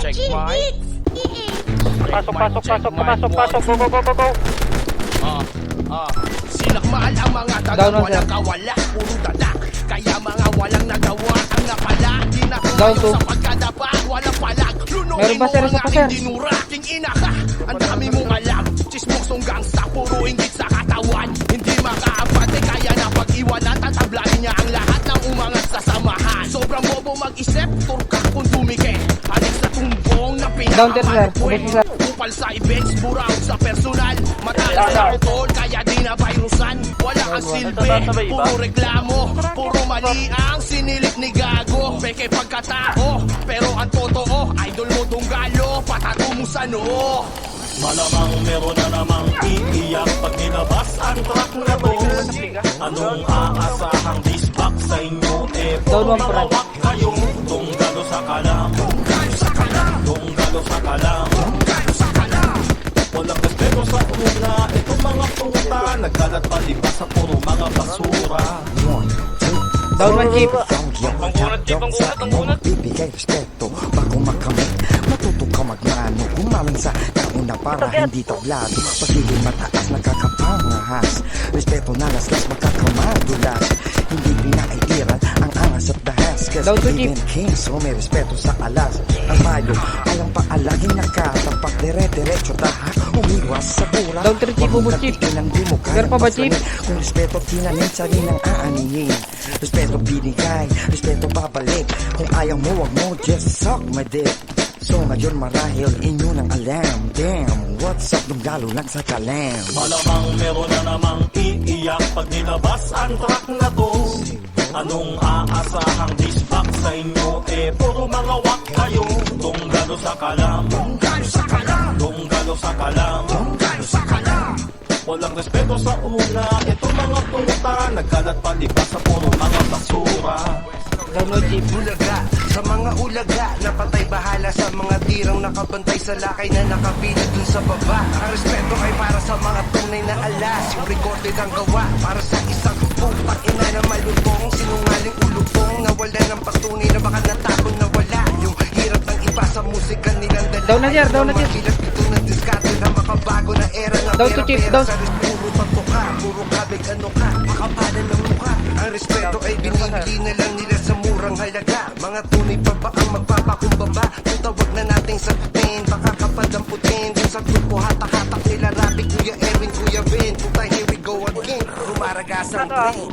Check my. Pasok. Go. Sinakmal ang mga taga walang kawala, puro dala. Kaya mga walang nagawa ang napala. Di na kumayo sa pagkadapa, walang palag. Lunukin mo ang aking dinura, king ina ka. Ang dami mong alam, chismosong gangsta, puro inggit sa katawan. Hindi makaabate, kaya na pag-iwanan. Tatablain niya ang lahat ng umangat sa samahan. Sobrang bobo mag-isip, turka kung tumike. Halik sa tumbong na pinakamalupwe. Upal sa events, buraw sa personal. Matalas sa utol, kaya di na virusan. Wala kang silbi, puro reklamo. Puro mali ang sinilip ni Gago. Peke pagkatao, pero ang totoo, idol mo tunggalo, patato mo sa noo. Malamang meron na namang iiyak pag nilabas ang track na to. Anong aasahang disback sa inyo? Puro malawak kayo. Tunggalo sa kalam. Tunggalo sa kalam. Walang respeto sa una. Itong mga puta nagkalat palibas sa puro mga basura. Down man, Jeep. Ang unat. Bibigay respeto bago makamit. Matuto ka magmano. Kumalang sa kauna para hindi tablado. Pagiging mataas nakakapangahas. Respeto na laslas makakamadulas. Hindi pinaiiral ang angas at dahas. Down to Jeep. King, so may respeto sa alas. Ang mayo, alang pa alaging nakatapak. Dire-diretso tahak, umiwas sa bura. Down to Jeep, ubus Jeep. Meron pa ba Jeep? Kung respeto tinanin sa rin ang aanihin. Respeto binigay, respeto babalik. Kung ayaw mo, wag mo, just suck my dick. So ngayon marahil inyo nang alam. Damn, what's up nung galo lang sa kalam. Malamang meron na namang iiyak pag nilabas ang track na to. Anong aasahang disback sa inyo? Puro mga wak kayo. Tunggalo sa kalam. Tunggalo sa kalam. Tunggalo sa kalam. Tunggalo sa kalam. Walang respeto sa una. Itong mga puta nagkalat palibas sa puro mga basura. Ulaga, sa mga ulaga napatay bahala sa mga tirang nakabantay sa lakay na nakapilat dun sa baba. Ang respeto ay para sa mga tunay na alas. Yung recorded ang gawa para sa isang putang ina na malutong. Sinungaling ulupong nawala ng patunay na baka natapon na wala. Yung hirap ng iba sa musika nilang dala. Down na Jer, down na Jer. Magilat ito ng diskarte na makabago na era ng Down to Chief, down. Puro tato ka, puro kabig ano ka, makapalan ng mukha. Ang respeto ay binibili na lang nila sa murang halaga. Mga tunay pa ba ang magpapakumbaba? Kung tawag na nating sagutin, baka kapadamputin. Dun sa grupo hatak-hatak nila Rapi, Kuya Erwin, Kuya Ben. Puta, here we go again, rumaragas ang train.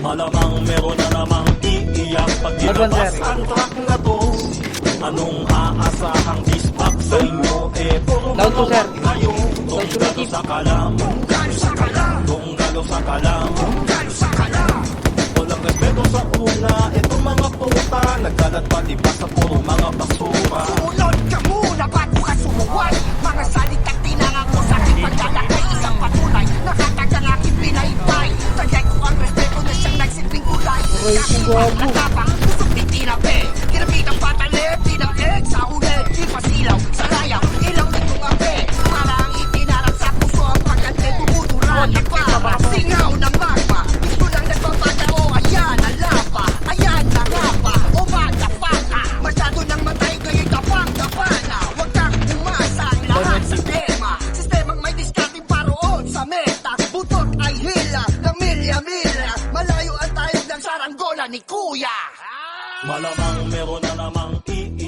Malamang meron na namang iiyak pag nilabas ang track na to. Anong aasahang disback sa inyo? Puro Down to sir. kayo. Tunggalo sa kalam. Tunggalo sa kalam. Tunggalo sa kalam. Tunggalo sa kalam. Walang respeto sa una. Itong mga puta nagkalat palibas sa puro mga basura. Sumunod ka muna bago ka sumuway. Mga salitang tinangang mo sa aking paglalakay. Isang patunay, nakatagang aking pinaitay. Tagay ko ang respeto na siyang nagsilbing kulay. Kakibang at tapang, pusok ni tinape. Kinabitang patalip, tinakik sa ulit. Di pasilaw, sa layaw, ilaw nitong ape. Para ang itinarang sa puso ang pagkante tumuturan. Nagpapa, singaw ng magma. Gusto lang nagpapadao, ayan ang lapa. Ayan na nga pa, o madapaka. Masyado nang matay kayo'y kapang-kapa na. Huwag kang umasa ang lahat sa tema. Sistemang may discarding paroon sa meta. Butot ay hila ng milya-milya. Malayo ang tayog ng saranggola ni Kuya. Malamang meron na namang iiyak